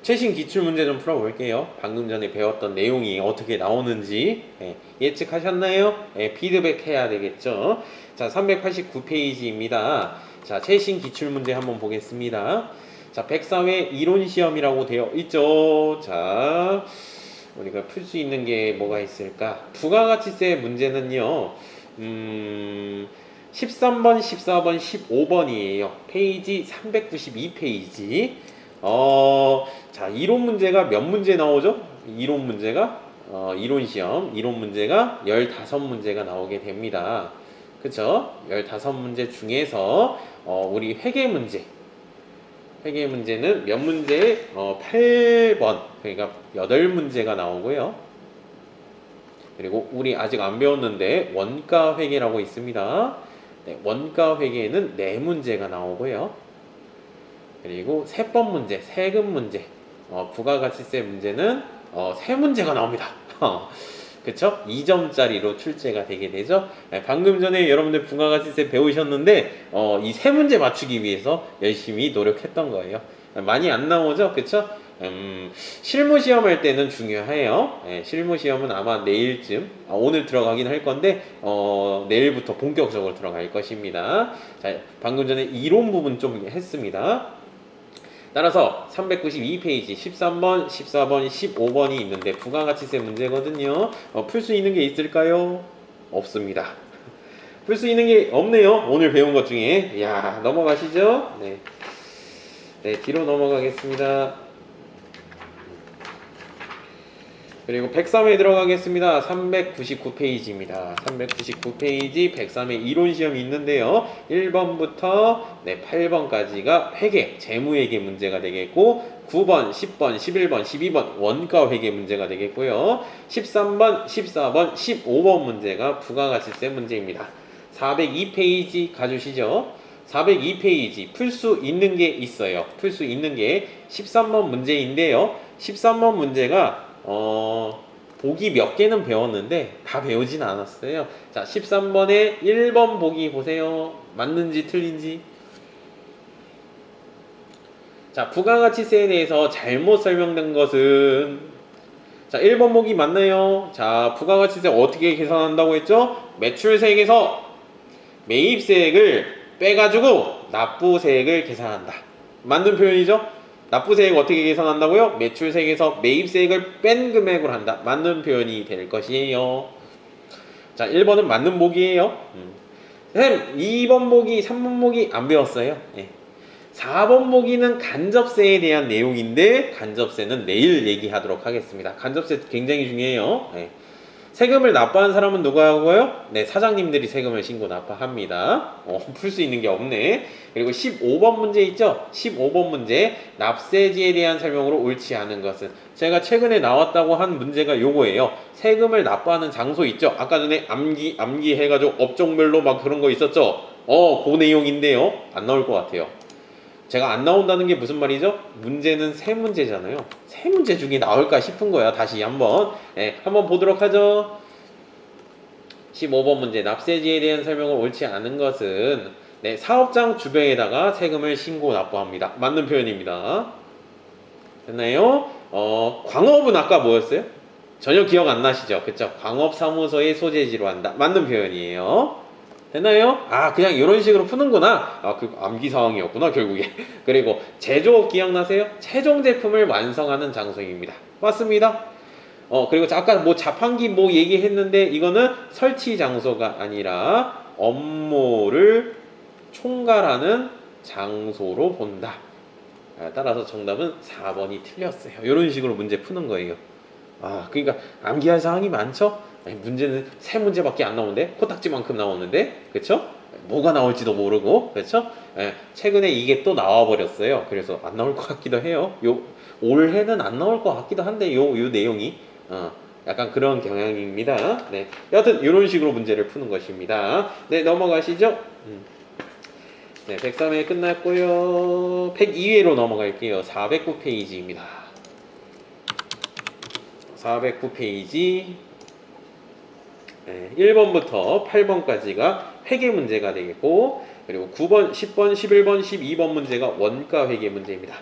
최신 기출문제 좀 풀어볼게요. 방금 전에 배웠던 내용이 어떻게 나오는지 예측하셨나요? 피드백 해야 되겠죠. 자, 389페이지입니다. 자, 최신 기출문제 한번 보겠습니다. 자, 백사회 이론시험이라고 되어 있죠. 자, 우리가 풀 수 있는 게 뭐가 있을까? 부가가치세 문제는요, 13번, 14번, 15번이에요. 페이지 392페이지. 자, 이론 문제가 몇 문제 나오죠? 이론 문제가, 이론 시험, 이론 문제가 15문제가 나오게 됩니다. 그쵸? 15문제 중에서, 우리 회계 문제는 몇 문제? 8번. 그러니까 8문제가 나오고요. 그리고 우리 아직 안 배웠는데, 원가 회계라고 있습니다. 네, 원가 회계는 4문제가 나오고요. 그리고 세법 문제, 세금 문제, 부가가치세 문제는 3문제가 나옵니다. 그쵸? 2점짜리로 출제가 되게 되죠. 네, 방금 전에 여러분들 부가가치세 배우셨는데 이 3문제 맞추기 위해서 열심히 노력했던 거예요. 많이 안 나오죠? 그쵸? 실무시험 할 때는 중요해요. 네, 실무시험은 아마 내일쯤, 오늘 들어가긴 할 건데, 내일부터 본격적으로 들어갈 것입니다. 자, 방금 전에 이론 부분 좀 했습니다. 따라서 392페이지 13번, 14번, 15번이 있는데 부가가치세 문제거든요. 풀 수 있는 게 있을까요? 없습니다. 풀 수 있는 게 없네요. 오늘 배운 것 중에. 야, 넘어가시죠. 네. 네, 뒤로 넘어가겠습니다. 그리고 103에 들어가겠습니다. 399페이지입니다. 399페이지 103에 이론시험이 있는데요. 1번부터 8번까지가 회계, 재무회계 문제가 되겠고 9번, 10번, 11번, 12번 원가회계 문제가 되겠고요. 13번, 14번, 15번 문제가 부가가치세 문제입니다. 402페이지 가주시죠. 402페이지 풀 수 있는 게 있어요. 풀 수 있는 게 13번 문제인데요. 13번 문제가 보기 몇 개는 배웠는데 다 배우진 않았어요. 자, 13번에 1번 보기 보세요. 맞는지 틀린지. 자, 부가가치세에 대해서 잘못 설명된 것은, 자, 1번 보기 맞나요? 자, 부가가치세 어떻게 계산한다고 했죠? 매출세액에서 매입세액을 빼가지고 납부세액을 계산한다. 맞는 표현이죠? 납부세액 어떻게 계산한다고요? 매출세액에서 매입세액을 뺀 금액으로 한다. 맞는 표현이 될 것이에요. 자, 1번은 맞는 보기예요. 선생님, 2번 보기, 3번 보기 안 배웠어요. 4번 보기는 간접세에 대한 내용인데 간접세는 내일 얘기하도록 하겠습니다. 간접세 굉장히 중요해요. 세금을 납부한 사람은 누가 하고요? 네, 사장님들이 세금을 신고 납부합니다. 풀 수 있는 게 없네. 그리고 15번 문제 있죠? 15번 문제, 납세지에 대한 설명으로 옳지 않은 것은, 제가 최근에 나왔다고 한 문제가 요거예요. 세금을 납부하는 장소 있죠? 아까 전에 암기 해가지고 업종별로 막 그런 거 있었죠? 그 내용인데요. 안 나올 것 같아요. 제가 안 나온다는 게 무슨 말이죠? 문제는 3문제잖아요. 3문제 중에 나올까 싶은 거야. 다시 한번 보도록 하죠. 15번 문제, 납세지에 대한 설명을 옳지 않은 것은 사업장 주변에다가 세금을 신고 납부합니다. 맞는 표현입니다. 됐나요? 광업은 아까 뭐였어요? 전혀 기억 안 나시죠? 그쵸? 광업사무소의 소재지로 한다. 맞는 표현이에요. 됐나요? 그냥 이런 식으로 푸는구나. 그 암기 사항이었구나, 결국에. 그리고 제조업 기억나세요? 최종 제품을 완성하는 장소입니다. 맞습니다. 그리고 아까 자판기 얘기했는데 이거는 설치 장소가 아니라 업무를 총괄하는 장소로 본다. 따라서 정답은 4번이 틀렸어요. 이런 식으로 문제 푸는 거예요. 그러니까 암기할 사항이 많죠? 문제는 3문제밖에 안 나오는데 코딱지만큼 나오는데, 그쵸? 뭐가 나올지도 모르고, 그쵸? 최근에 이게 또 나와버렸어요. 그래서 안 나올 것 같기도 해요. 올해는 안 나올 것 같기도 한데 요 내용이 약간 그런 경향입니다. 네, 여하튼 이런 식으로 문제를 푸는 것입니다. 네, 넘어가시죠. 네, 103회 끝났고요. 102회로 넘어갈게요. 409페이지입니다. 409페이지 1번부터 8번까지가 회계 문제가 되겠고, 그리고 9번, 10번, 11번, 12번 문제가 원가 회계 문제입니다.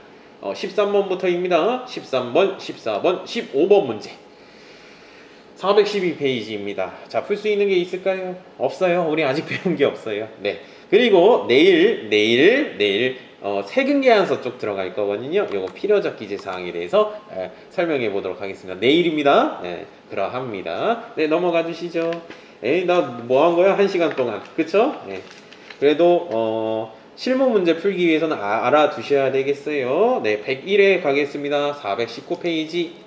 13번부터입니다. 13번, 14번, 15번 문제. 412페이지입니다. 자, 풀 수 있는 게 있을까요? 없어요. 우리 아직 배운 게 없어요. 네. 그리고 내일 세근계한서 쪽 들어갈 거거든요. 요거 필요적 기재 사항에 대해서 설명해 보도록 하겠습니다. 내일입니다. 네, 그러합니다. 네, 넘어가 주시죠. 에이, 나 뭐 한 거야? 1시간 동안. 그쵸? 네. 그래도 실무 문제 풀기 위해서는 알아두셔야 되겠어요. 네, 101회 가겠습니다. 419페이지.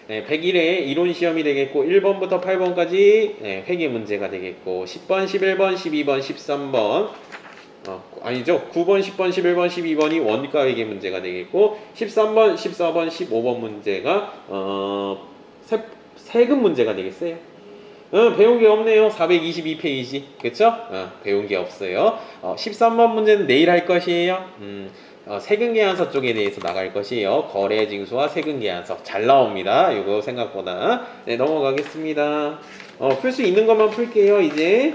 네, 101회 이론 시험이 되겠고 1번부터 8번까지 네, 회계 문제가 되겠고 10번, 11번, 12번, 13번 아니죠. 9번, 10번, 11번, 12번이 원가 회계 문제가 되겠고 13번, 14번, 15번 문제가 세금 문제가 되겠어요. 배운 게 없네요. 422페이지. 그쵸? 배운 게 없어요. 13번 문제는 내일 할 것이에요. 세금계산서 쪽에 대해서 나갈 것이에요. 거래징수와 세금계산서. 잘 나옵니다. 이거 생각보다. 네, 넘어가겠습니다. 풀 수 있는 것만 풀게요, 이제.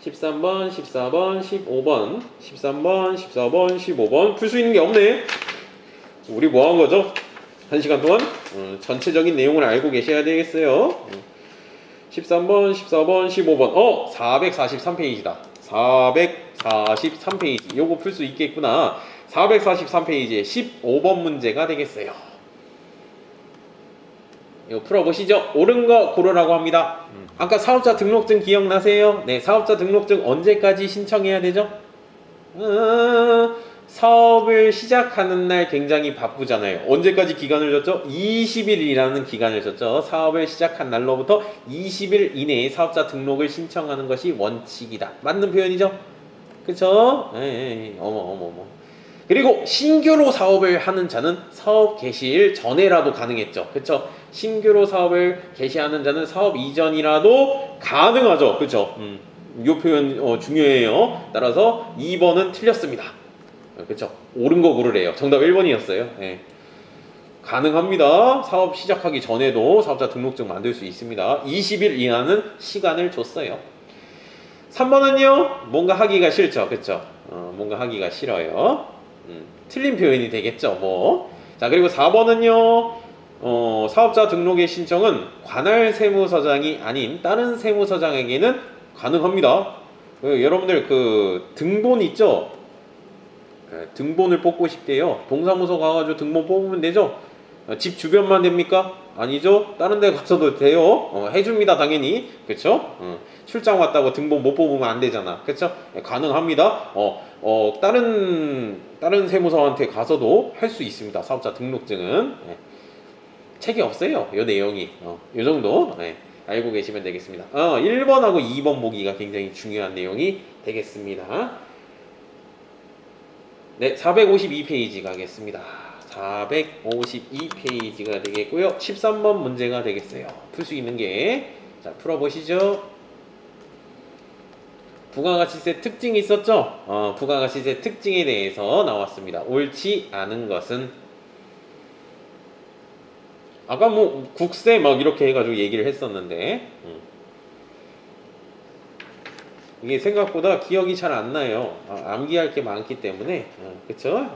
13번, 14번, 15번, 13번, 14번, 15번. 풀 수 있는 게 없네. 우리 뭐 한 거죠? 1시간 동안? 전체적인 내용을 알고 계셔야 되겠어요. 13번, 14번, 15번. 443페이지다. 443페이지. 요거 풀 수 있겠구나. 443페이지에 15번 문제가 되겠어요. 이거 풀어보시죠. 옳은 거 고르라고 합니다. 아까 사업자 등록증 기억나세요? 네, 사업자 등록증 언제까지 신청해야 되죠? 사업을 시작하는 날 굉장히 바쁘잖아요. 언제까지 기간을 줬죠? 20일이라는 기간을 줬죠. 사업을 시작한 날로부터 20일 이내에 사업자 등록을 신청하는 것이 원칙이다. 맞는 표현이죠? 그쵸? 어머. 그리고 신규로 사업을 하는 자는 사업 개시일 전에라도 가능했죠. 그쵸? 신규로 사업을 개시하는 자는 사업 이전이라도 가능하죠. 그쵸? 이 표현 중요해요. 따라서 2번은 틀렸습니다. 그쵸? 옳은 거 고르래요. 정답 1번이었어요. 네. 가능합니다. 사업 시작하기 전에도 사업자 등록증 만들 수 있습니다. 20일 이하는 시간을 줬어요. 3번은요, 뭔가 하기가 싫죠. 그쵸? 뭔가 하기가 싫어요. 틀린 표현이 되겠죠. 뭐. 자, 그리고 4번은요, 사업자 등록의 신청은 관할 세무서장이 아닌 다른 세무서장에게는 가능합니다. 여러분들 그 등본 있죠? 등본을 뽑고 싶대요. 동사무소 가가지고 등본 뽑으면 되죠? 집 주변만 됩니까? 아니죠? 다른 데 가서도 돼요. 해줍니다, 당연히. 그쵸? 출장 왔다고 등본 못 뽑으면 안 되잖아. 그쵸? 가능합니다. 다른 세무서한테 가서도 할 수 있습니다. 사업자 등록증은. 책이 없어요. 이 내용이. 이 정도. 알고 계시면 되겠습니다. 1번하고 2번 보기가 굉장히 중요한 내용이 되겠습니다. 네, 452페이지 가겠습니다. 452페이지가 되겠고요. 13번 문제가 되겠어요. 풀 수 있는 게, 자, 풀어보시죠. 부가가치세 특징이 있었죠? 부가가치세 특징에 대해서 나왔습니다. 옳지 않은 것은, 아까 뭐 국세 막 이렇게 해가지고 얘기를 했었는데, 이게 생각보다 기억이 잘 안 나요. 암기할 게 많기 때문에. 그쵸?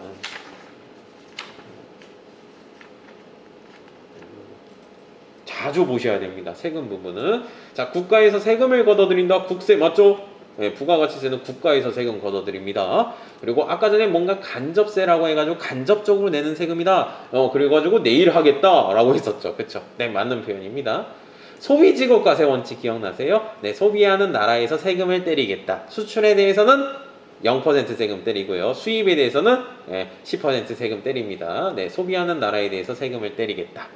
자주 보셔야 됩니다. 세금 부분은. 자, 국가에서 세금을 걷어들인다. 국세 맞죠? 네, 부가가치세는 국가에서 세금 걷어들입니다. 그리고 아까 전에 뭔가 간접세라고 해가지고 간접적으로 내는 세금이다. 그래가지고 내일 하겠다라고 했었죠. 그쵸? 네, 맞는 표현입니다. 소비지급과세 원칙 기억나세요? 네, 소비하는 나라에서 세금을 때리겠다. 수출에 대해서는 0% 세금 때리고요. 수입에 대해서는 10% 세금 때립니다. 네, 소비하는 나라에 대해서 세금을 때리겠다.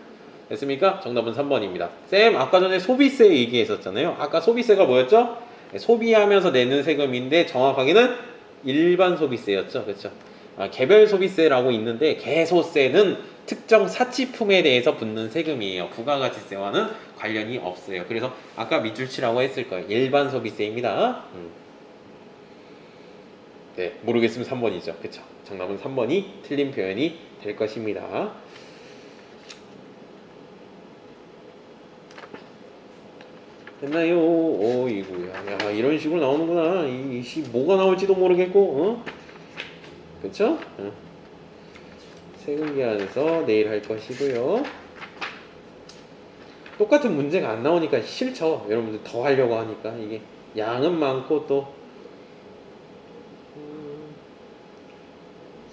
됐습니까? 정답은 3번입니다. 쌤, 아까 전에 소비세 얘기했었잖아요. 아까 소비세가 뭐였죠? 네, 소비하면서 내는 세금인데 정확하게는 일반 소비세였죠. 그렇죠? 개별 소비세라고 있는데 개소세는 특정 사치품에 대해서 붙는 세금이에요. 부가가치세와는 관련이 없어요. 그래서 아까 밑줄 치라고 했을 거예요. 일반 소비세입니다. 네, 모르겠으면 3번이죠. 그쵸? 정답은 3번이 틀린 표현이 될 것입니다. 됐나요? 어이구야. 야, 이런 식으로 나오는구나. 뭐가 나올지도 모르겠고, 그쵸? 세금 계산서 내일 할 것이고요. 똑같은 문제가 안 나오니까 싫죠. 여러분들 더 하려고 하니까 이게 양은 많고 또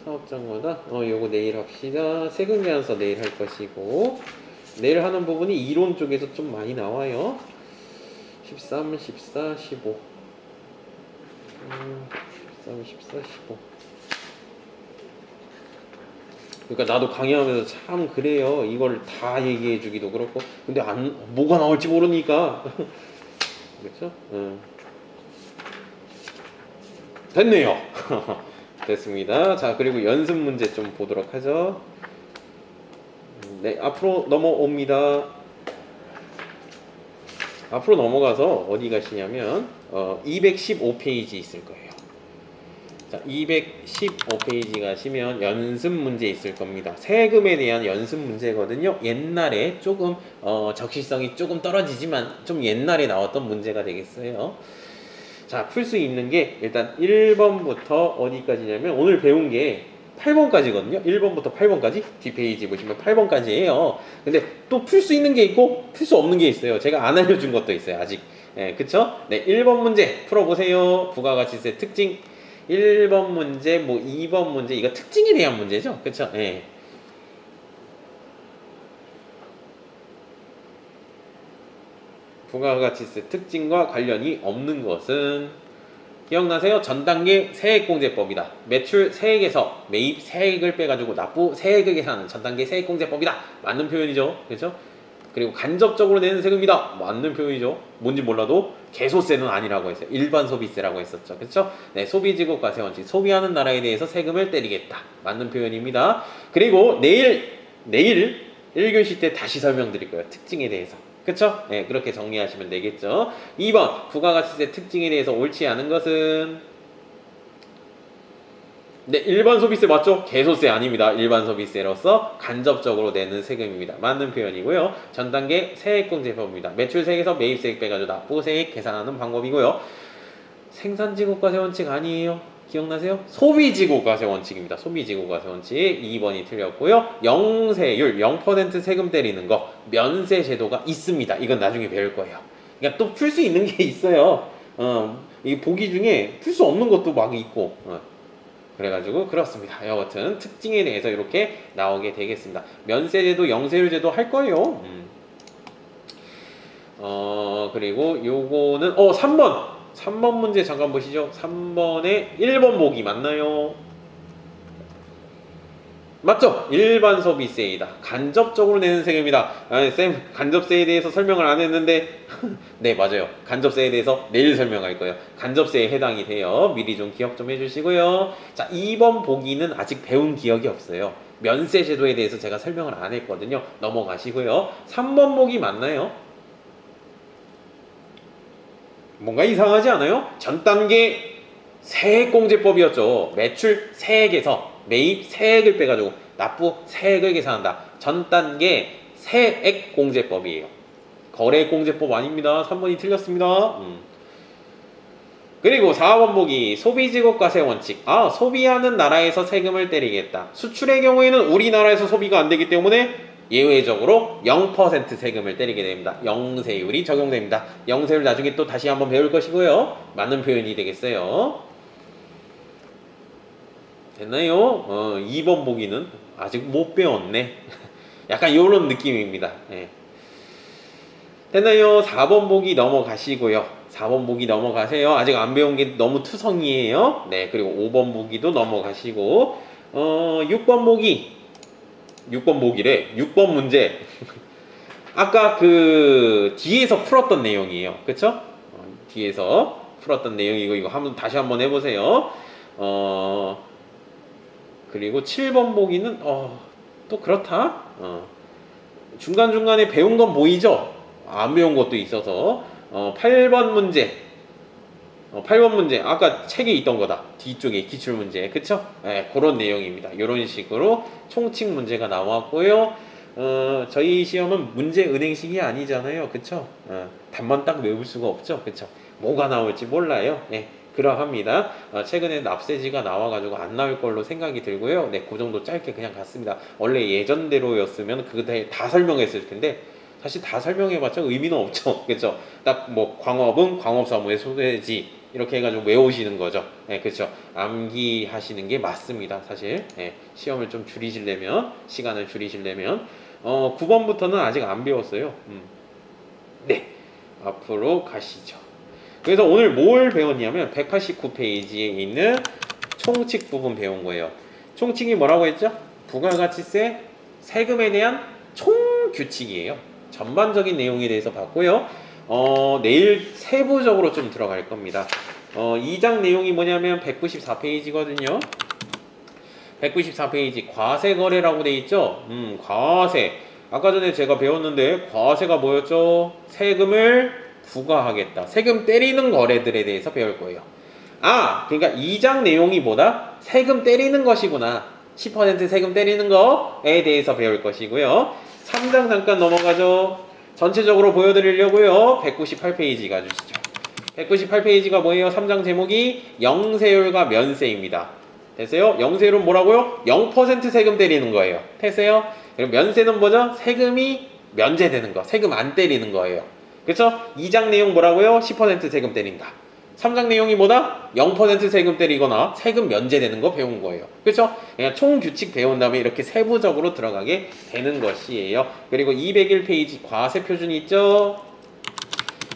사업장마다 요거 내일 합시다. 세금 계산서 내일 할 것이고 내일 하는 부분이 이론 쪽에서 좀 많이 나와요. 13, 14, 15 13, 14, 15 그러니까 나도 강의하면서 참 그래요. 이걸 다 얘기해 주기도 그렇고 근데 뭐가 나올지 모르니까 그렇죠? 됐네요. 됐습니다. 자, 그리고 연습 문제 좀 보도록 하죠. 네, 앞으로 넘어옵니다. 앞으로 넘어가서 어디 가시냐면 215페이지 있을 거예요. 자, 215페이지 가시면 연습 문제 있을 겁니다. 세금에 대한 연습 문제거든요. 옛날에 조금 적시성이 조금 떨어지지만 좀 옛날에 나왔던 문제가 되겠어요. 자, 풀 수 있는 게 일단 1번부터 어디까지냐면 오늘 배운 게 8번까지거든요. 1번부터 8번까지 뒷페이지 보시면 8번까지예요. 근데 또 풀 수 있는 게 있고 풀 수 없는 게 있어요. 제가 안 알려준 것도 있어요. 아직. 그쵸? 네, 1번 문제 풀어보세요. 부가가치세 특징 1번 문제, 뭐 2번 문제 이거 특징에 대한 문제죠. 그쵸? 네. 부가가치세 특징과 관련이 없는 것은 기억나세요? 전 단계 세액공제법이다. 매출 세액에서 매입 세액을 빼가지고 납부 세액을 계산하는 전 단계 세액공제법이다. 맞는 표현이죠. 그렇죠? 그리고 간접적으로 내는 세금이다. 맞는 표현이죠. 뭔지 몰라도 개소세는 아니라고 했어요. 일반 소비세라고 했었죠. 그렇죠? 네, 소비지국과세 원칙. 소비하는 나라에 대해서 세금을 때리겠다. 맞는 표현입니다. 그리고 내일 1교시 때 다시 설명드릴 거예요. 특징에 대해서. 그쵸? 네, 그렇게 정리하시면 되겠죠. 2번, 부가가치세 특징에 대해서 옳지 않은 것은? 네, 일반 소비세 맞죠? 개소세 아닙니다. 일반 소비세로서 간접적으로 내는 세금입니다. 맞는 표현이고요. 전 단계 세액공제법입니다. 매출세액에서 매입세액 빼가지고 납부세액 계산하는 방법이고요. 생산지국과세 원칙 아니에요. 기억나세요? 소비지국과세 원칙입니다. 소비지국과세 원칙 2번이 틀렸고요. 영세율 0% 세금 때리는 거 면세 제도가 있습니다. 이건 나중에 배울 거예요. 그러니까 또 풀 수 있는 게 있어요. 이 보기 중에 풀 수 없는 것도 막 있고 그래가지고 그렇습니다. 여하튼 특징에 대해서 이렇게 나오게 되겠습니다. 면세 제도, 영세율 제도 할 거예요. 그리고 요거는 3번 문제 잠깐 보시죠. 3번에 1번 보기 맞나요? 맞죠? 일반 소비세이다. 간접적으로 내는 세금이다. 쌤, 간접세에 대해서 설명을 안 했는데 네, 맞아요. 간접세에 대해서 내일 설명할 거예요. 간접세에 해당이 돼요. 미리 좀 기억 좀 해주시고요. 자, 2번 보기는 아직 배운 기억이 없어요. 면세 제도에 대해서 제가 설명을 안 했거든요. 넘어가시고요. 3번 보기 맞나요? 뭔가 이상하지 않아요? 전 단계 세액공제법이었죠. 매출 세액에서 매입 세액을 빼가지고 납부 세액을 계산한다. 전 단계 세액공제법이에요. 거래공제법 아닙니다. 3번이 틀렸습니다. 그리고 4번 보기 소비지국과세 원칙. 소비하는 나라에서 세금을 때리겠다. 수출의 경우에는 우리나라에서 소비가 안 되기 때문에 예외적으로 0% 세금을 때리게 됩니다. 영세율이 적용됩니다. 영세율 나중에 또 다시 한번 배울 것이고요. 맞는 표현이 되겠어요. 됐나요? 2번 보기는 아직 못 배웠네. 약간 이런 느낌입니다. 네. 됐나요? 4번 보기 넘어가시고요. 4번 보기 넘어가세요. 아직 안 배운 게 너무 투성이에요. 네, 그리고 5번 보기도 넘어가시고 6번 보기 6번 보기래. 6번 문제. 아까 그 뒤에서 풀었던 내용이에요. 그쵸? 뒤에서 풀었던 내용이고 이거 다시 한번 해보세요. 그리고 7번 보기는 또 그렇다. 중간중간에 배운 건 보이죠? 안 배운 것도 있어서 8번 문제 8번 문제 아까 책에 있던 거다. 뒤쪽에 기출문제 그쵸? 네, 그런 내용입니다. 이런 식으로 총칙 문제가 나왔고요. 저희 시험은 문제 은행식이 아니잖아요. 그쵸? 답만 딱 외울 수가 없죠. 그쵸? 뭐가 나올지 몰라요. 네, 그러합니다. 최근에 납세지가 나와가지고 안 나올 걸로 생각이 들고요. 네, 그 정도 짧게 그냥 갔습니다. 원래 예전대로였으면 그거 다 설명했을 텐데 사실 다 설명해봤자 의미는 없죠. 그렇죠? 딱 뭐 광업은 광업사무의 소재지 이렇게 해가지고 외우시는 거죠. 네, 그렇죠. 암기하시는 게 맞습니다. 사실 네, 시험을 좀 줄이시려면 시간을 줄이시려면 9번부터는 아직 안 배웠어요. 네, 앞으로 가시죠. 그래서 오늘 뭘 배웠냐면 189페이지에 있는 총칙 부분 배운 거예요. 총칙이 뭐라고 했죠? 부가가치세 세금에 대한 총규칙이에요. 전반적인 내용에 대해서 봤고요. 내일 세부적으로 좀 들어갈 겁니다. 2장 내용이 뭐냐면 194페이지거든요. 194페이지 과세거래라고 돼 있죠. 과세. 아까 전에 제가 배웠는데 과세가 뭐였죠? 세금을 부과하겠다. 세금 때리는 거래들에 대해서 배울 거예요. 그러니까 2장 내용이 뭐다? 세금 때리는 것이구나. 10% 세금 때리는 거에 대해서 배울 것이고요. 3장 잠깐 넘어가죠. 전체적으로 보여드리려고요. 198페이지 가주시죠. 198페이지가 뭐예요? 3장 제목이 영세율과 면세입니다. 됐어요? 영세율은 뭐라고요? 0% 세금 때리는 거예요. 됐어요? 그럼 면세는 뭐죠? 세금이 면제되는 거. 세금 안 때리는 거예요. 그렇죠? 2장 내용 뭐라고요? 10% 세금 때린다. 3장 내용이 뭐다? 0% 세금 때리거나 세금 면제되는 거 배운 거예요. 그렇죠? 그냥 총 규칙 배운 다음에 이렇게 세부적으로 들어가게 되는 것이에요. 그리고 201페이지 과세 표준 있죠?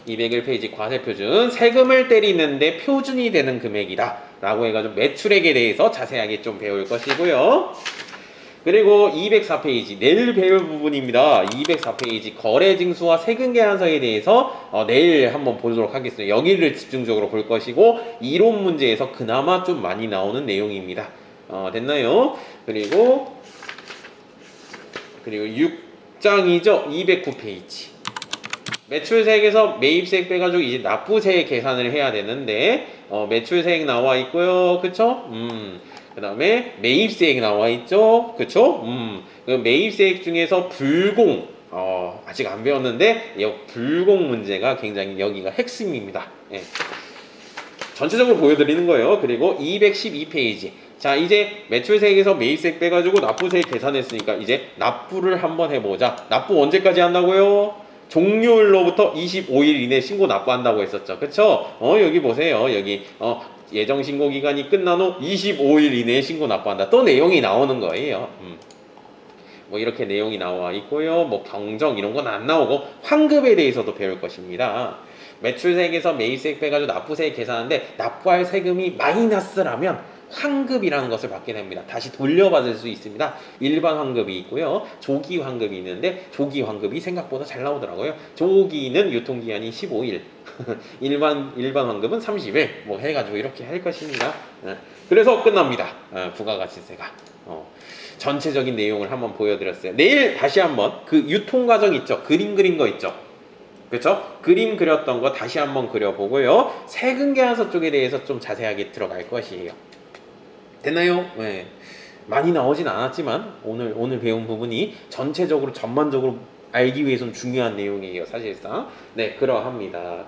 201페이지 과세 표준. 세금을 때리는데 표준이 되는 금액이다 라고 해가지고 매출액에 대해서 자세하게 좀 배울 것이고요. 그리고 204페이지 내일 배울 부분입니다. 204페이지 거래징수와 세금계산서에 대해서 내일 한번 보도록 하겠습니다. 여기를 집중적으로 볼 것이고 이론 문제에서 그나마 좀 많이 나오는 내용입니다. 됐나요? 그리고 6장이죠. 209페이지 매출세액에서 매입세액 빼가지고 이제 납부세액 계산을 해야 되는데 매출세액 나와 있고요. 그쵸? 그 다음에 매입세액 나와 있죠. 그쵸? 그 매입세액 중에서 불공 아직 안 배웠는데 이 불공 문제가 굉장히 여기가 핵심입니다. 예. 전체적으로 보여드리는 거예요. 그리고 212페이지 자 이제 매출세액에서 매입세액 빼가지고 납부세액 계산했으니까 이제 납부를 한번 해보자. 납부 언제까지 한다고요? 종료일로부터 25일 이내 신고 납부한다고 했었죠. 그쵸? 여기 보세요. 여기 예정 신고 기간이 끝난 후 25일 이내에 신고 납부한다. 또 내용이 나오는 거예요. 뭐 이렇게 내용이 나와 있고요. 뭐 경정 이런 건 안 나오고 환급에 대해서도 배울 것입니다. 매출세액에서 매입세액 빼가지고 납부세액 계산하는데 납부할 세금이 마이너스라면 환급이라는 것을 받게 됩니다. 다시 돌려받을 수 있습니다. 일반 환급이 있고요. 조기 환급이 있는데 조기 환급이 생각보다 잘 나오더라고요. 조기는 유통기한이 15일 일반 환급은 30일 뭐 해가지고 이렇게 할 것입니다. 그래서 끝납니다. 부가가치세가 전체적인 내용을 한번 보여드렸어요. 내일 다시 한번 그 유통과정 있죠. 그림 그린 거 있죠. 그렇죠? 그림 그렸던 거 다시 한번 그려보고요. 세금계산서 쪽에 대해서 좀 자세하게 들어갈 것이에요. 됐나요? 네. 많이 나오진 않았지만 오늘 배운 부분이 전체적으로 전반적으로 알기 위해서는 중요한 내용이에요. 사실상. 네, 그러합니다.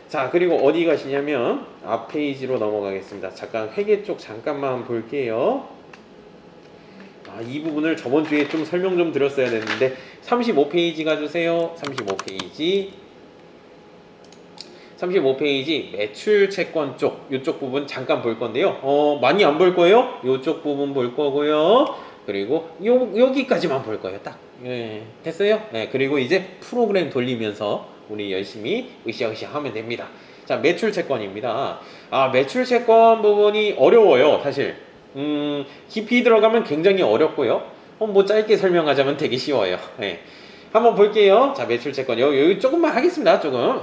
자, 그리고 어디 가시냐면 앞 페이지로 넘어가겠습니다. 잠깐 회계 쪽 잠깐만 볼게요. 이 부분을 저번 주에 좀 설명 좀 드렸어야 됐는데 35페이지 가주세요. 35페이지 매출 채권 쪽 이쪽 부분 잠깐 볼 건데요. 많이 안 볼 거예요. 이쪽 부분 볼 거고요. 그리고 여기까지만 볼 거예요. 딱. 예, 됐어요? 네, 그리고 이제 프로그램 돌리면서 우리 열심히 으쌰으쌰 하면 됩니다. 자, 매출 채권입니다. 매출 채권 부분이 어려워요. 사실. 깊이 들어가면 굉장히 어렵고요. 뭐 짧게 설명하자면 되게 쉬워요. 네. 한번 볼게요. 자, 매출채권 여기 조금만 하겠습니다. 조금.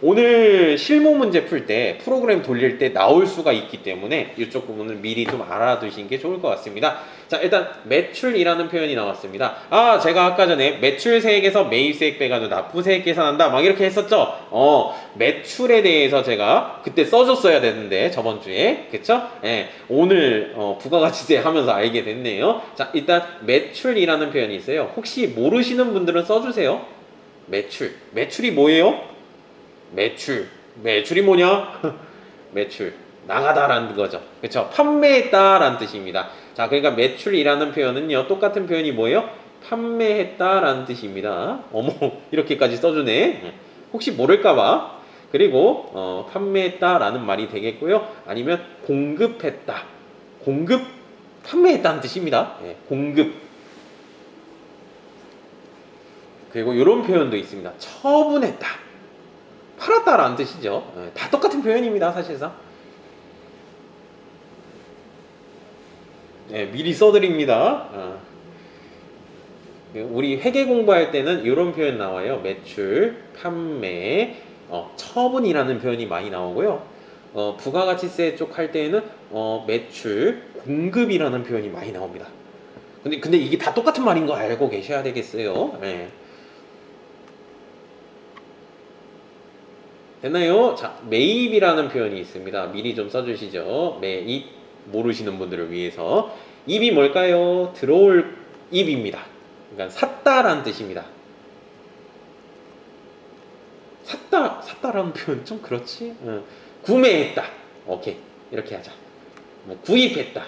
오늘 실무 문제 풀 때 프로그램 돌릴 때 나올 수가 있기 때문에 이쪽 부분을 미리 좀 알아두신 게 좋을 것 같습니다. 자, 일단 매출이라는 표현이 나왔습니다. 제가 아까 전에 매출세액에서 매입세액 빼가지고 납부세액 계산한다 막 이렇게 했었죠. 매출에 대해서 제가 그때 써줬어야 되는데 저번 주에 그쵸? 오늘 부가가치세 하면서 알게 됐네요. 자, 일단 매출이라는 표현이 있어요. 혹시 모르시는 분들은 써주세요. 매출이 뭐예요? 매출이 뭐냐? 매출 나가다라는 거죠. 그렇죠? 판매했다라는 뜻입니다. 자, 그러니까 매출이라는 표현은요, 똑같은 표현이 뭐예요? 판매했다라는 뜻입니다. 어머, 이렇게까지 써주네. 혹시 모를까봐. 그리고 판매했다라는 말이 되겠고요. 아니면 공급했다. 공급, 판매했다는 뜻입니다. 예, 공급. 그리고 이런 표현도 있습니다. 처분했다. 팔았다라는 뜻이죠. 예, 다 똑같은 표현입니다, 사실상. 예, 미리 써드립니다. 우리 회계 공부할 때는 이런 표현 나와요. 매출, 판매, 처분이라는 표현이 많이 나오고요. 부가가치세 쪽 할 때는 매출, 공급이라는 표현이 많이 나옵니다. 근데 이게 다 똑같은 말인 거 알고 계셔야 되겠어요. 네. 됐나요? 자, 매입이라는 표현이 있습니다. 미리 좀 써주시죠. 매입, 모르시는 분들을 위해서. 입이 뭘까요? 들어올 입입니다. 그러니까 샀다라는 뜻입니다. 샀다라는 표현 좀 그렇지? 구매했다. 오케이, 이렇게 하자. 뭐 구입했다.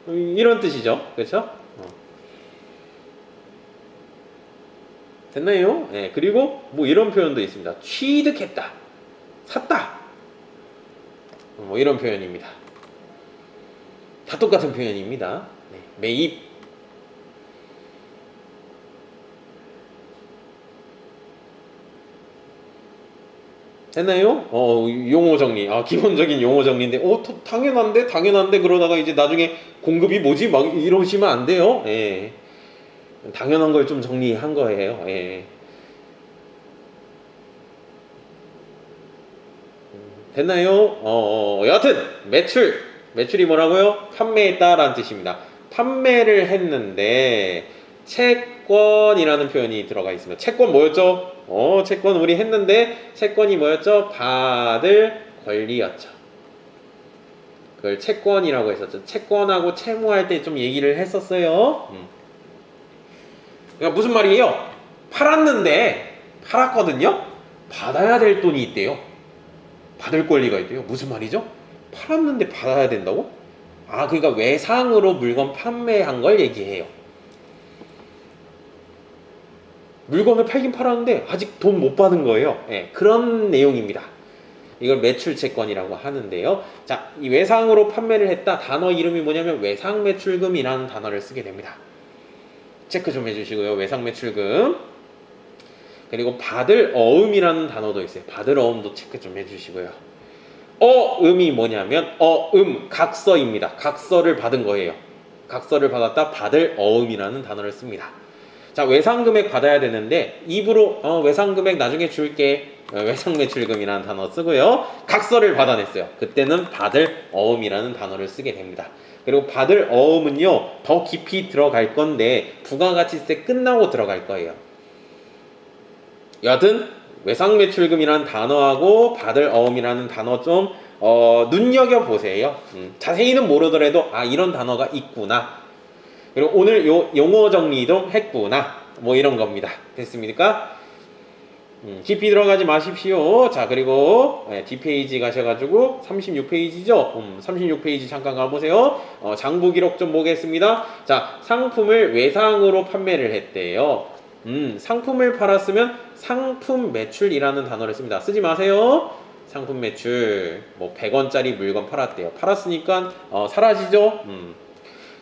이런 뜻이죠. 그렇죠? 됐나요? 네, 그리고 뭐 이런 표현도 있습니다. 취득했다. 샀다. 뭐 이런 표현입니다. 다 똑같은 표현입니다. 네, 매입. 됐나요? 용어 정리. 기본적인 용어 정리인데, 당연한데 그러다가 이제 나중에 공급이 뭐지? 막 이러시면 안 돼요. 예. 당연한 걸 좀 정리한 거예요. 예. 됐나요? 여하튼 매출이 뭐라고요? 판매했다라는 뜻입니다. 판매를 했는데 채권이라는 표현이 들어가 있습니다. 채권 뭐였죠? 채권 우리 했는데 채권이 뭐였죠? 받을 권리였죠. 그걸 채권이라고 했었죠. 채권하고 채무할 때 좀 얘기를 했었어요. 그러니까 무슨 말이에요? 팔았거든요. 받아야 될 돈이 있대요. 받을 권리가 있대요. 무슨 말이죠? 팔았는데 받아야 된다고? 그러니까 외상으로 물건 판매한 걸 얘기해요. 물건을 팔긴 팔았는데 아직 돈 못 받은 거예요. 네, 그런 내용입니다. 이걸 매출채권이라고 하는데요. 자, 이 외상으로 판매를 했다. 단어 이름이 뭐냐면 외상매출금이라는 단어를 쓰게 됩니다. 체크 좀 해주시고요. 외상매출금. 그리고 받을 어음이라는 단어도 있어요. 받을 어음도 체크 좀 해주시고요. 어음이 뭐냐면 각서입니다. 각서를 받은 거예요. 각서를 받았다. 받을 어음이라는 단어를 씁니다. 자, 외상금액 받아야 되는데 입으로 외상금액 나중에 줄게, 외상매출금이라는 단어 쓰고요. 각서를 받아냈어요. 그때는 받을 어음이라는 단어를 쓰게 됩니다. 그리고 받을 어음은요, 더 깊이 들어갈 건데 부가가치세 끝나고 들어갈 거예요. 여하튼 외상매출금이라는 단어하고 받을 어음이라는 단어 좀 눈여겨보세요. 자세히는 모르더라도 이런 단어가 있구나. 그리고 오늘 요 용어 정리도 했구나. 뭐 이런 겁니다. 됐습니까? 깊이 들어가지 마십시오. 자, 그리고 뒷페이지 가셔가지고 36페이지죠? 36페이지 잠깐 가보세요. 장부 기록 좀 보겠습니다. 자, 상품을 외상으로 판매를 했대요. 상품을 팔았으면 상품 매출이라는 단어를 씁니다. 쓰지 마세요. 상품 매출. 뭐 100원짜리 물건 팔았대요. 팔았으니까 사라지죠.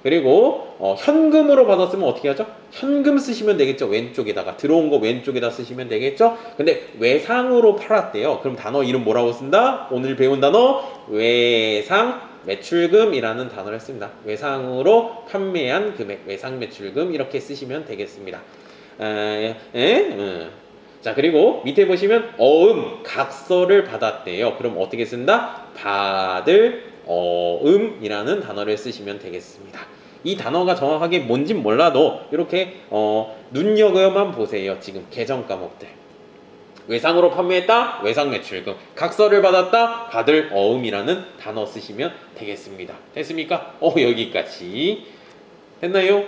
그리고 현금으로 받았으면 어떻게 하죠? 현금 쓰시면 되겠죠. 왼쪽에다가 들어온 거 왼쪽에다 쓰시면 되겠죠. 근데 외상으로 팔았대요. 그럼 단어 이름 뭐라고 쓴다? 오늘 배운 단어 외상 매출금이라는 단어를 씁니다. 외상으로 판매한 금액, 외상 매출금 이렇게 쓰시면 되겠습니다. 자, 그리고 밑에 보시면 각서를 받았대요. 그럼 어떻게 쓴다? 받을 어음이라는 단어를 쓰시면 되겠습니다. 이 단어가 정확하게 뭔진 몰라도 이렇게 눈여겨만 보세요. 지금 개정 과목들. 외상으로 판매했다. 외상매출금. 각서를 받았다. 받을 어음이라는 단어 쓰시면 되겠습니다. 됐습니까? 여기까지. 됐나요?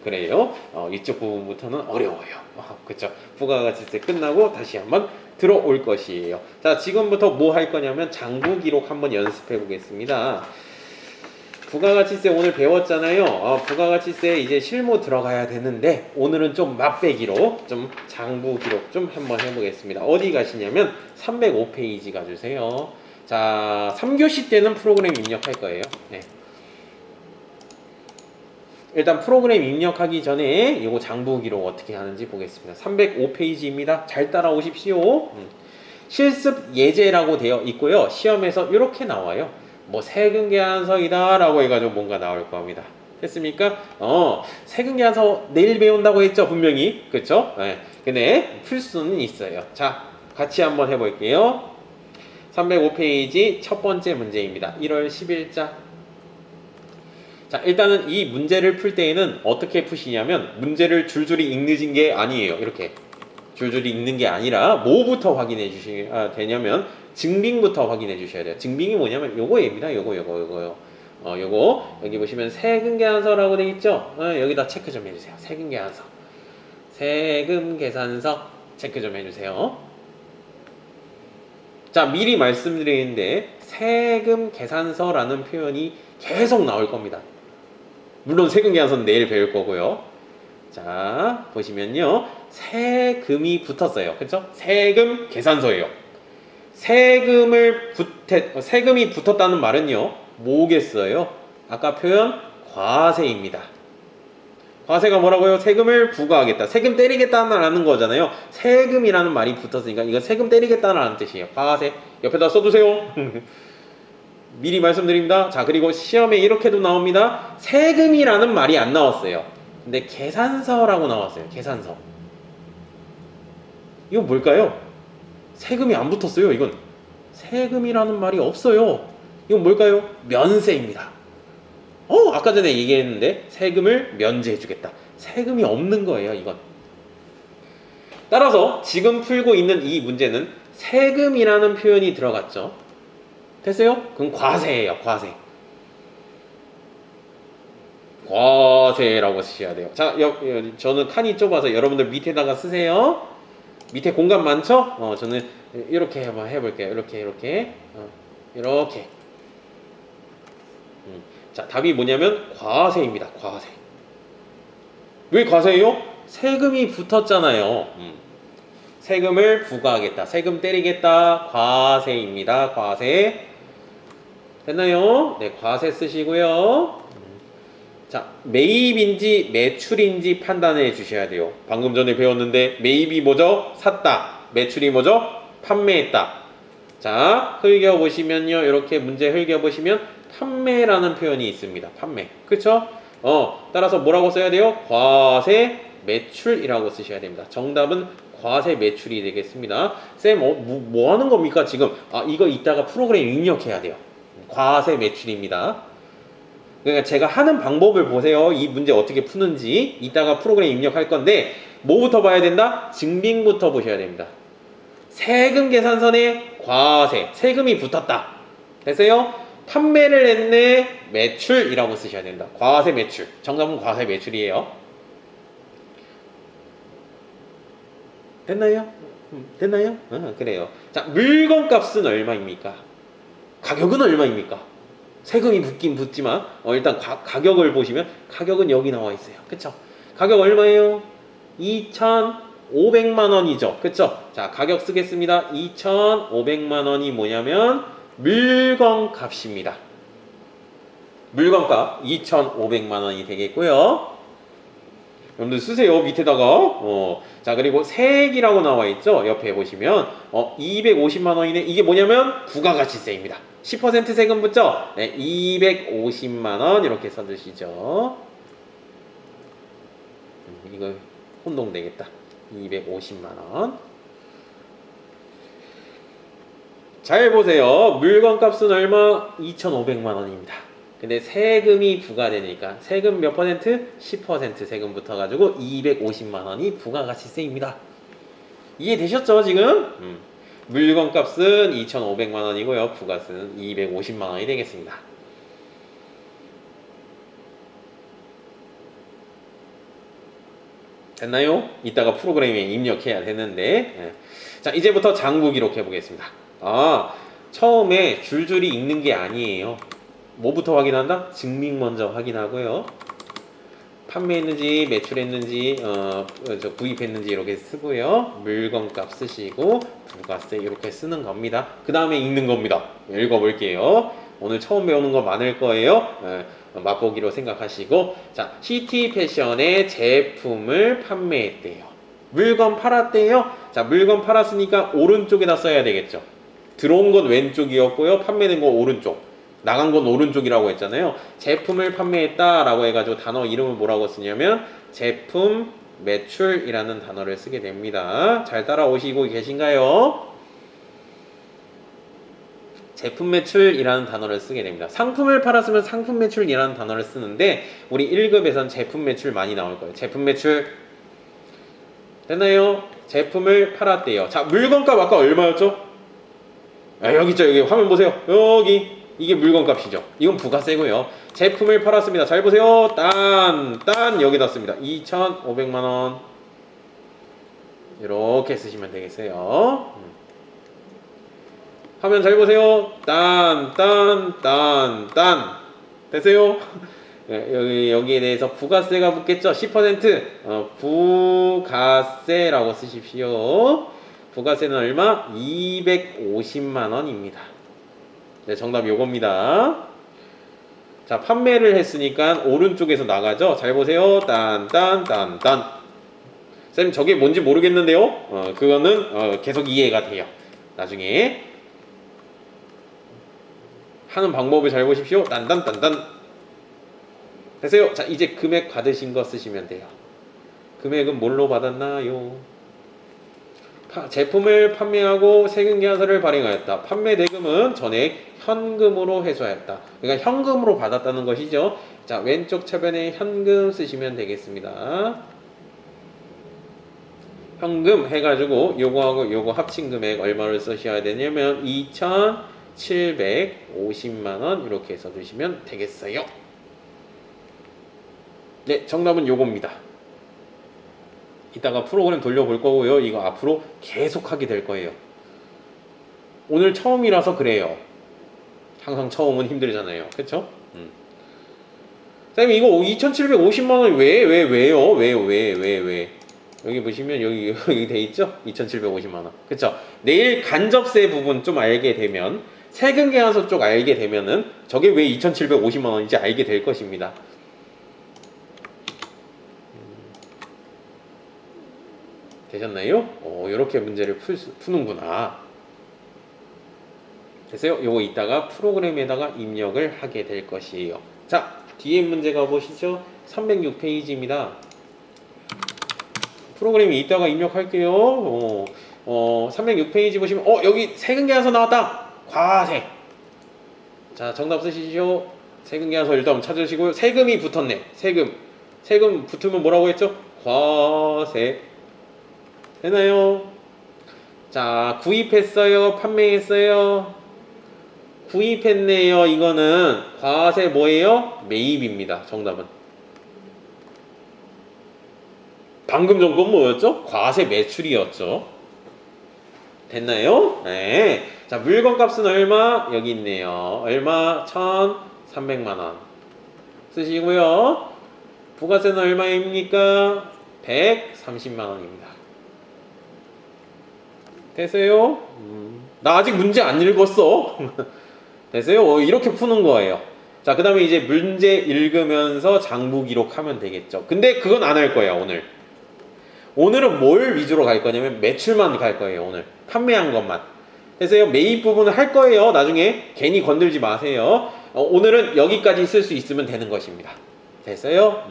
그래요. 이쪽 부분부터는 어려워요. 그쵸. 부가가치세 끝나고 다시 한번 들어올 것이에요. 자, 지금부터 뭐 할 거냐면 장부 기록 한번 연습해 보겠습니다. 부가가치세 오늘 배웠잖아요. 부가가치세 이제 실무 들어가야 되는데 오늘은 좀 맛배기로 좀 장부 기록 좀 한번 해보겠습니다. 어디 가시냐면 305페이지 가주세요. 자, 3교시 때는 프로그램 입력할 거예요. 네. 일단 프로그램 입력하기 전에 이거 장부 기록 어떻게 하는지 보겠습니다. 305페이지입니다. 잘 따라오십시오. 실습 예제라고 되어 있고요. 시험에서 이렇게 나와요. 뭐 세금 계산서이다 라고 해가지고 뭔가 나올 겁니다. 됐습니까? 세금 계산서 내일 배운다고 했죠, 분명히. 그쵸? 네. 근데 풀 수는 있어요. 자, 같이 한번 해볼게요. 305페이지 첫 번째 문제입니다. 1월 10일자. 자, 일단은 이 문제를 풀 때에는 어떻게 푸시냐면 문제를 줄줄이 읽는 게 아니에요. 이렇게 줄줄이 읽는 게 아니라 뭐부터 확인해 주셔야 되냐면 증빙부터 확인해 주셔야 돼요. 증빙이 뭐냐면 요거입니다. 요거요. 요거 여기 보시면 세금 계산서라고 돼 있죠? 여기다 체크 좀 해주세요. 세금 계산서, 세금 계산서 체크 좀 해주세요. 자, 미리 말씀드리는데 세금 계산서라는 표현이 계속 나올 겁니다. 물론 세금 계산서는 내일 배울 거고요. 자, 보시면요. 세금이 붙었어요. 그쵸? 세금 계산서예요. 세금이 붙었다는 말은요. 뭐겠어요? 아까 표현 과세입니다. 과세가 뭐라고요? 세금을 부과하겠다. 세금 때리겠다는 거잖아요. 세금이라는 말이 붙었으니까 이거 세금 때리겠다는 뜻이에요. 과세. 옆에다 써두세요. 미리 말씀드립니다. 자, 그리고 시험에 이렇게도 나옵니다. 세금이라는 말이 안 나왔어요. 근데 계산서라고 나왔어요. 계산서. 이건 뭘까요? 세금이 안 붙었어요. 이건 세금이라는 말이 없어요. 이건 뭘까요? 면세입니다. 아까 전에 얘기했는데 세금을 면제해주겠다. 세금이 없는 거예요. 이건. 따라서 지금 풀고 있는 이 문제는 세금이라는 표현이 들어갔죠. 됐어요? 그럼 과세예요. 과세. 과세라고 쓰셔야 돼요. 자, 저는 칸이 좁아서 여러분들 밑에다가 쓰세요. 밑에 공간 많죠? 저는 이렇게 한번 해볼게요. 이렇게. 자, 답이 뭐냐면 과세입니다. 과세. 왜 과세예요? 세금이 붙었잖아요. 세금을 부과하겠다. 세금 때리겠다. 과세입니다. 과세. 됐나요? 네, 과세 쓰시고요. 자, 매입인지 매출인지 판단해 주셔야 돼요. 방금 전에 배웠는데 매입이 뭐죠? 샀다. 매출이 뭐죠? 판매했다. 자, 흘겨보시면요. 이렇게 문제 흘겨보시면 판매라는 표현이 있습니다. 판매. 그쵸? 따라서 뭐라고 써야 돼요? 과세 매출이라고 쓰셔야 됩니다. 정답은 과세 매출이 되겠습니다. 쌤, 뭐 하는 겁니까 지금? 이거 이따가 프로그램 입력해야 돼요. 과세 매출입니다. 그러니까 제가 하는 방법을 보세요. 이 문제 어떻게 푸는지 이따가 프로그램 입력할 건데 뭐부터 봐야 된다? 증빙부터 보셔야 됩니다. 세금 계산서에 과세, 세금이 붙었다. 됐어요? 판매를 했네, 매출이라고 쓰셔야 된다. 과세 매출. 정답은 과세 매출이에요. 됐나요? 됐나요? 그래요. 자, 물건값은 얼마입니까? 가격은 얼마입니까? 세금이 붙긴 붙지만 일단 가격을 보시면 가격은 여기 나와 있어요. 그쵸? 가격 얼마예요? 2,500만 원이죠. 그쵸? 자, 가격 쓰겠습니다. 2,500만 원이 뭐냐면 물건값입니다. 물건값 2,500만 원이 되겠고요. 여러분들 쓰세요. 밑에다가. 자, 그리고 세액이라고 나와 있죠. 옆에 보시면 250만 원이네. 이게 뭐냐면 부가가치세입니다. 10% 세금 붙죠? 네, 250만 원 이렇게 써주시죠. 이거 혼동되겠다. 250만 원. 잘 보세요. 물건값은 얼마? 2,500만 원입니다. 근데 세금이 부과되니까 세금 몇 퍼센트? 10% 세금 붙어가지고 250만 원이 부가가치세입니다. 이해되셨죠 지금? 물건값은 2,500만 원이고요. 부가세는 250만 원이 되겠습니다. 됐나요? 이따가 프로그램에 입력해야 되는데. 예. 자, 이제부터 장부 기록해 보겠습니다. 처음에 줄줄이 읽는 게 아니에요. 뭐부터 확인한다? 증빙 먼저 확인하고요. 판매했는지 매출했는지 구입했는지 이렇게 쓰고요. 물건값 쓰시고 부가세 이렇게 쓰는 겁니다. 그 다음에 읽는 겁니다. 읽어볼게요. 오늘 처음 배우는 거 많을 거예요. 맛보기로 생각하시고, 자, CT 패션의 제품을 판매했대요. 물건 팔았대요. 자, 물건 팔았으니까 오른쪽에다 써야 되겠죠. 들어온 건 왼쪽이었고요. 판매된 건 오른쪽. 나간 건 오른쪽이라고 했잖아요. 제품을 판매했다 라고 해가지고 단어 이름을 뭐라고 쓰냐면 제품 매출이라는 단어를 쓰게 됩니다. 잘 따라오시고 계신가요? 제품 매출이라는 단어를 쓰게 됩니다. 상품을 팔았으면 상품 매출이라는 단어를 쓰는데 우리 1급에선 제품 매출 많이 나올 거예요. 제품 매출 됐나요? 제품을 팔았대요. 자, 물건값 아까 얼마였죠? 여기 있죠. 여기 화면 보세요. 여기 이게 물건값이죠. 이건 부가세고요. 제품을 팔았습니다. 잘 보세요. 딴 여기다 씁니다. 2,500만원 이렇게 쓰시면 되겠어요. 화면 잘 보세요. 딴 됐어요? 여기에 대해서 부가세가 붙겠죠. 10% 부가세라고 쓰십시오. 부가세는 얼마? 250만원입니다. 네, 정답 요겁니다. 자, 판매를 했으니까 오른쪽에서 나가죠. 잘 보세요. 쌤, 저게 뭔지 모르겠는데요. 그거는 계속 이해가 돼요. 나중에 하는 방법을 잘 보십시오. 됐어요. 자, 이제 금액 받으신 거 쓰시면 돼요. 금액은 뭘로 받았나요? 제품을 판매하고 세금계산서를 발행하였다. 판매 대금은 전액 현금으로 회수하였다. 그러니까 현금으로 받았다는 것이죠. 자, 왼쪽 차변에 현금 쓰시면 되겠습니다. 현금 해가지고 요거하고 요거 합친 금액 얼마를 쓰셔야 되냐면 2,750만원 이렇게 써주시면 되겠어요. 네, 정답은 요겁니다. 이따가 프로그램 돌려볼 거고요. 이거 앞으로 계속 하게 될 거예요. 오늘 처음이라서 그래요. 항상 처음은 힘들잖아요. 그쵸? 쌤, 이거 2,750만원 왜요? 왜? 여기 보시면 여기 돼 있죠? 2,750만원. 그쵸? 내일 간접세 부분 좀 알게 되면, 세금계산서 쪽 알게 되면은 저게 왜 2,750만원인지 알게 될 것입니다. 되셨나요? 이렇게 문제를 푸는구나. 됐어요? 요거 이따가 프로그램에다가 입력을 하게 될 것이에요. 자, 뒤에 문제 가보시죠. 306페이지입니다. 프로그램에 이따가 입력할게요. 306페이지 보시면 여기 세금계산서 나왔다. 과세. 자, 정답 쓰시죠. 세금계산서 일단 찾으시고요. 세금이 붙었네. 세금 붙으면 뭐라고 했죠? 과세. 되나요? 자, 구입했어요? 판매했어요? 구입했네요. 이거는 과세 뭐예요? 매입입니다. 정답은. 방금 전 건 뭐였죠? 과세 매출이었죠. 됐나요? 네. 자, 물건값은 얼마? 여기 있네요. 얼마? 1,300만원 쓰시고요. 부가세는 얼마입니까? 130만원입니다. 됐어요? 나 아직 문제 안 읽었어. 됐어요? 이렇게 푸는 거예요. 자, 그 다음에 이제 문제 읽으면서 장부 기록하면 되겠죠. 근데 그건 안 할 거예요, 오늘. 오늘은 뭘 위주로 갈 거냐면 매출만 갈 거예요, 오늘. 판매한 것만. 됐어요? 매입 부분을 할 거예요. 나중에 괜히 건들지 마세요. 오늘은 여기까지 쓸 수 있으면 되는 것입니다. 됐어요?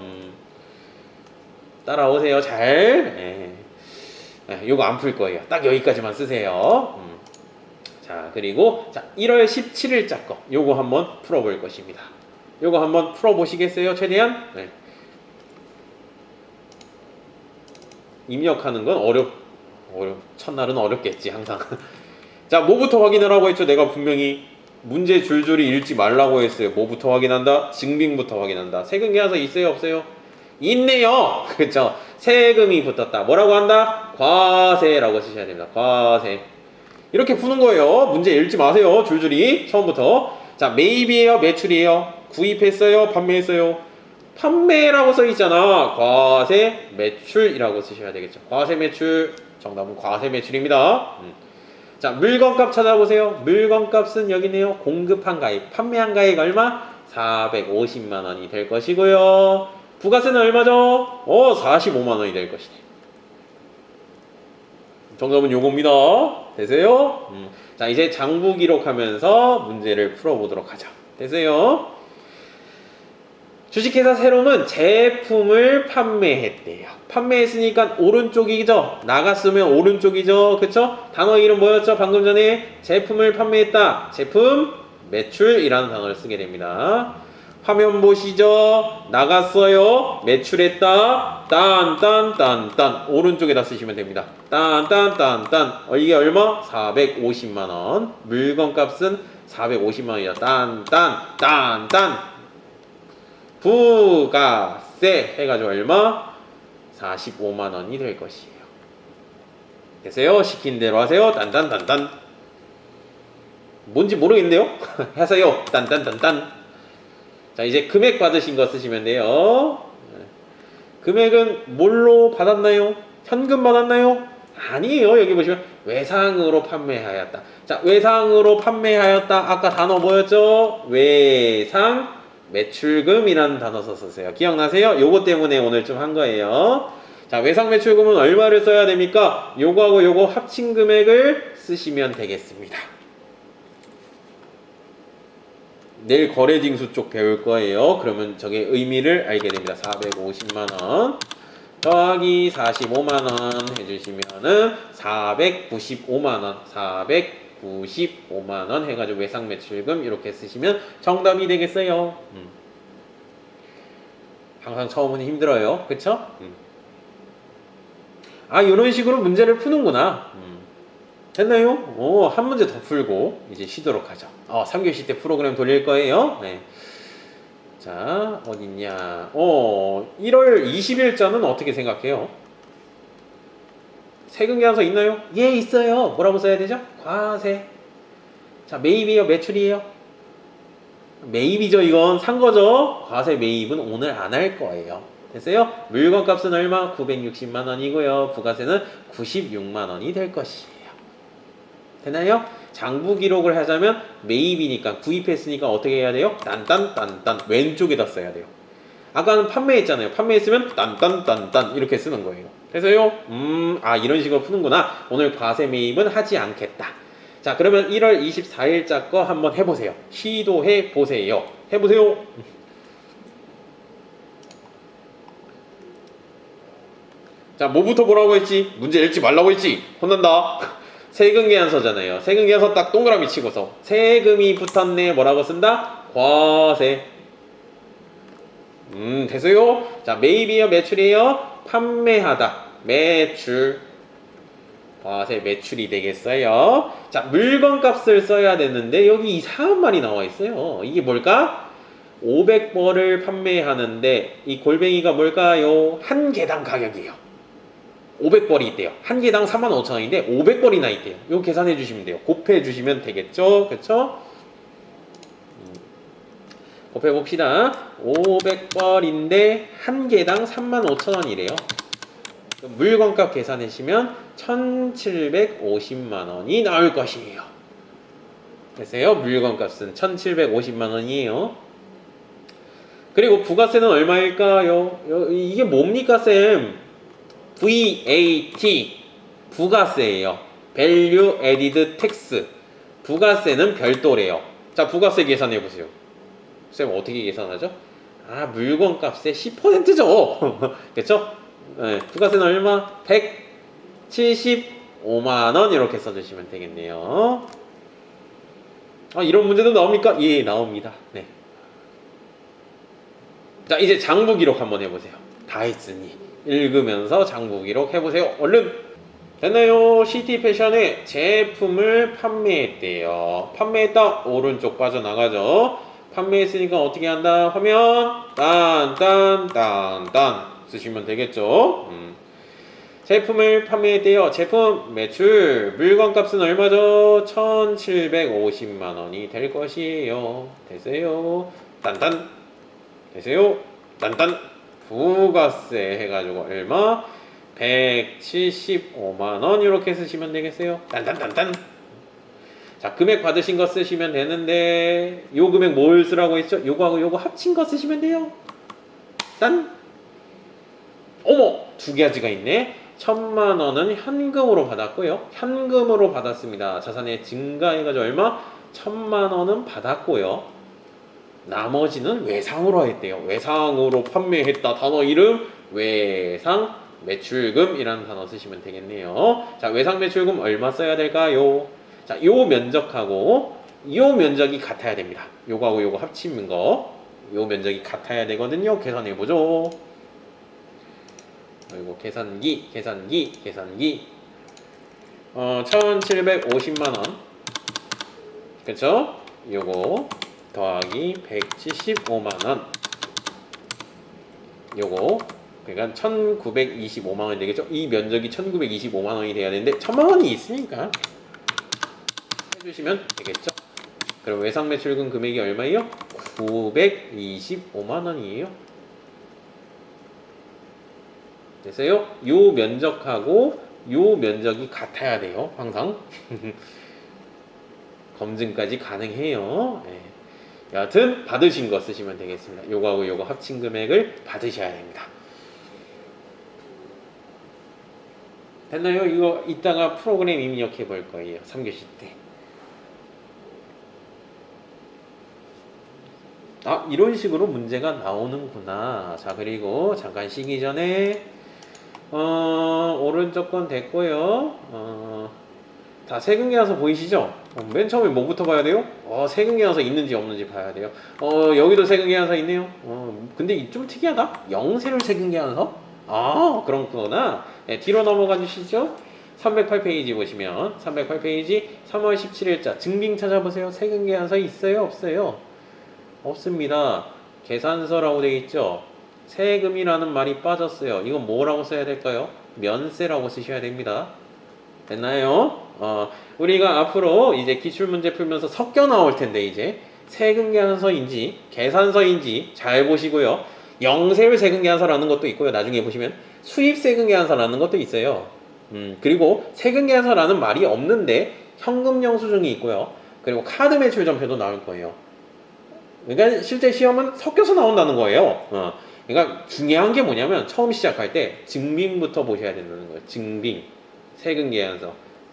따라오세요. 잘. 요거 안 풀 거예요. 딱 여기까지만 쓰세요. 자, 그리고 1월 17일자 거 요거 한번 풀어볼 것입니다. 요거 한번 풀어보시겠어요? 최대한? 네. 입력하는 건 첫날은 어렵겠지 항상. 자, 뭐부터 확인하라고 했죠? 내가 분명히 문제 줄줄이 읽지 말라고 했어요. 뭐부터 확인한다? 증빙부터 확인한다. 세금계산서 있어요? 없어요? 있네요. 그쵸? 세금이 붙었다. 뭐라고 한다? 과세라고 쓰셔야 됩니다. 과세. 이렇게 푸는 거예요. 문제 읽지 마세요. 줄줄이. 처음부터. 자, 매입이에요? 매출이에요? 구입했어요? 판매했어요? 판매라고 써 있잖아. 과세 매출이라고 쓰셔야 되겠죠. 과세 매출. 정답은 과세 매출입니다. 자, 물건값 찾아보세요. 물건값은 여기 있네요. 공급한 가액, 판매한 가액 얼마? 450만 원이 될 것이고요. 부가세는 얼마죠? 45만 원이 될 것이네. 정답은 요겁니다. 되세요? 자, 이제 장부 기록하면서 문제를 풀어보도록 하죠. 되세요? 주식회사 세롬은 제품을 판매했대요. 판매했으니까 오른쪽이죠. 나갔으면 오른쪽이죠. 그쵸? 단어 이름 뭐였죠? 방금 전에 제품을 판매했다. 제품 매출이라는 단어를 쓰게 됩니다. 화면 보시죠. 나갔어요. 매출했다. 딴 오른쪽에다 쓰시면 됩니다. 딴 이게 얼마? 450만원. 물건값은 450만원이다. 딴 부가세 해가지고 얼마? 45만원이 될 것이에요. 되세요? 시킨 대로 하세요. 딴 뭔지 모르겠는데요? 하세요. 딴 자, 이제 금액 받으신 거 쓰시면 돼요. 금액은 뭘로 받았나요? 현금 받았나요? 아니에요. 여기 보시면 외상으로 판매하였다. 자, 외상으로 판매하였다. 아까 단어 뭐였죠? 외상 매출금이라는 단어 썼었어요. 기억나세요? 요거 때문에 오늘 좀 한 거예요. 자, 외상 매출금은 얼마를 써야 됩니까? 요거하고 요거 합친 금액을 쓰시면 되겠습니다. 내일 거래징수 쪽 배울 거예요. 그러면 저게 의미를 알게 됩니다. 450만원 더하기 45만원 해주시면은 495만원 495만원 해가지고 외상 매출금 이렇게 쓰시면 정답이 되겠어요. 항상 처음은 힘들어요. 그쵸? 아, 이런 식으로 문제를 푸는구나. 됐나요? 한 문제 더 풀고 이제 쉬도록 하죠. 3교시 때 프로그램 돌릴 거예요. 네. 자, 어딨냐. 1월 20일자는 어떻게 생각해요? 세금계산서 있나요? 예, 있어요. 뭐라고 써야 되죠? 과세. 자, 매입이에요? 매출이에요? 매입이죠. 이건 산 거죠. 과세 매입은 오늘 안 할 거예요. 됐어요? 물건값은 얼마? 960만 원이고요. 부가세는 96만 원이 될 것이에요. 되나요? 장부 기록을 하자면 매입이니까 구입했으니까 어떻게 해야 돼요? 딴 왼쪽에다 써야 돼요. 아까는 판매했잖아요. 판매했으면 딴 이렇게 쓰는 거예요. 그래서요. 이런 식으로 푸는구나. 오늘 과세 매입은 하지 않겠다. 자, 그러면 1월 24일자 거 한번 해보세요. 시도해 보세요. 해보세요. 자, 뭐부터 보라고 했지? 문제 읽지 말라고 했지? 혼난다. 세금계산서잖아요. 세금계산서 딱 동그라미 치고서 세금이 붙었네. 뭐라고 쓴다? 과세. 됐어요? 자, 매입이에요? 매출이에요? 판매하다. 매출. 과세 매출이 되겠어요. 자, 물건값을 써야 되는데 여기 이상한 말이 나와 있어요. 이게 뭘까? 500벌을 판매하는데 이 골뱅이가 뭘까요? 한 개당 가격이에요. 500벌이 있대요. 한 개당 45,000원인데 500벌이나 있대요. 이거 계산해 주시면 돼요. 곱해 주시면 되겠죠? 그쵸? 곱해 봅시다. 500벌인데 한 개당 35,000원이래요. 물건값 계산하시면 1,750만원이 나올 것이에요. 됐어요? 물건값은 1,750만원이에요. 그리고 부가세는 얼마일까요? 이게 뭡니까, 쌤? VAT 부가세예요. Value Added Tax. 부가세는 별도래요. 자, 부가세 계산해 보세요. 쌤 어떻게 계산하죠? 물건값의 10%죠. 그렇죠? 네, 부가세는 얼마? 175만 원 이렇게 써주시면 되겠네요. 이런 문제도 나옵니까? 예, 나옵니다. 네. 자, 이제 장부 기록 한번 해보세요. 다 했으니 읽으면서 장부 기록 해보세요. 얼른! 됐나요? 시티패션의 제품을 판매했대요. 판매했다. 오른쪽 빠져나가죠. 판매했으니까 어떻게 한다? 화면 딴딴딴딴 쓰시면 되겠죠. 제품을 판매했대요. 제품 매출 물건값은 얼마죠? 1750만원이 될 것이에요. 되세요? 딴딴 되세요? 딴딴 부가세 해가지고 얼마? 175만원 이렇게 쓰시면 되겠어요. 딴딴딴딴. 자, 금액 받으신 거 쓰시면 되는데 요 금액 뭘 쓰라고 했죠? 요거하고 요거 합친 거 쓰시면 돼요. 딴. 어머, 두 가지가 있네. 1000만원은 현금으로 받았고요. 현금으로 받았습니다. 자산의 증가해가지고 얼마? 1000만원은 받았고요. 나머지는 외상으로 했대요. 외상으로 판매했다. 단어 이름 외상 매출금이라는 단어 쓰시면 되겠네요. 자, 외상 매출금 얼마 써야 될까요? 자, 요 면적하고 요 면적이 같아야 됩니다. 요거하고 요거 합치는 거. 요 면적이 같아야 되거든요. 계산해 보죠. 그리고 계산기 1750만원 그쵸? 요거 더하기 175만원 요거 그러니까 1925만원이 되겠죠? 이 면적이 1925만원이 돼야 되는데 1000만원이 있으니까 해주시면 되겠죠? 그럼 외상 매출금 금액이 얼마예요? 925만원이에요. 됐어요? 요 면적하고 요 면적이 같아야 돼요. 항상 검증까지 가능해요. 네. 여하튼 받으신 거 쓰시면 되겠습니다. 요거하고 요거 합친 금액을 받으셔야 됩니다. 됐나요? 이거 이따가 프로그램 입력해 볼 거예요. 3교시 때. 아, 이런 식으로 문제가 나오는구나. 자, 그리고 잠깐 쉬기 전에 오른쪽 건 됐고요. 다 세금계산서 보이시죠? 맨 처음에 뭐부터 봐야 돼요? 세금계산서 있는지 없는지 봐야 돼요. 여기도 세금계산서 있네요. 근데 이 좀 특이하다. 영세를 세금계산서? 아, 그렇구나. 네, 뒤로 넘어가 주시죠. 308페이지 보시면 308페이지 3월 17일자 증빙 찾아보세요. 세금계산서 있어요? 없어요? 없습니다. 계산서라고 되어 있죠. 세금이라는 말이 빠졌어요. 이건 뭐라고 써야 될까요? 면세라고 쓰셔야 됩니다. 됐나요? 우리가 앞으로 이제 기출문제 풀면서 섞여 나올 텐데 이제 세금계산서인지 계산서인지 잘 보시고요. 영세율 세금계산서라는 것도 있고요. 나중에 보시면 수입세금계산서라는 것도 있어요. 그리고 세금계산서라는 말이 없는데 현금 영수증이 있고요. 그리고 카드 매출점표도 나올 거예요. 그러니까 실제 시험은 섞여서 나온다는 거예요. 그러니까 중요한 게 뭐냐면 처음 시작할 때 증빙부터 보셔야 된다는 거예요. 증빙, 세금계산서,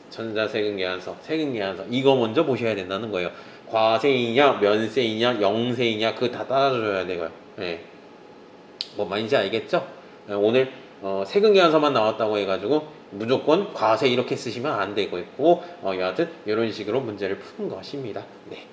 전자세금계산서, 세금계산서 이거 먼저 보셔야 된다는 거예요. 과세이냐, 면세이냐, 영세이냐 그거 다 따라줘야 되고요. 네. 뭐 말인지 알겠죠? 오늘 세금계산서만 나왔다고 해가지고 무조건 과세 이렇게 쓰시면 안 되고 있고 여하튼 이런 식으로 문제를 푸는 것입니다. 네.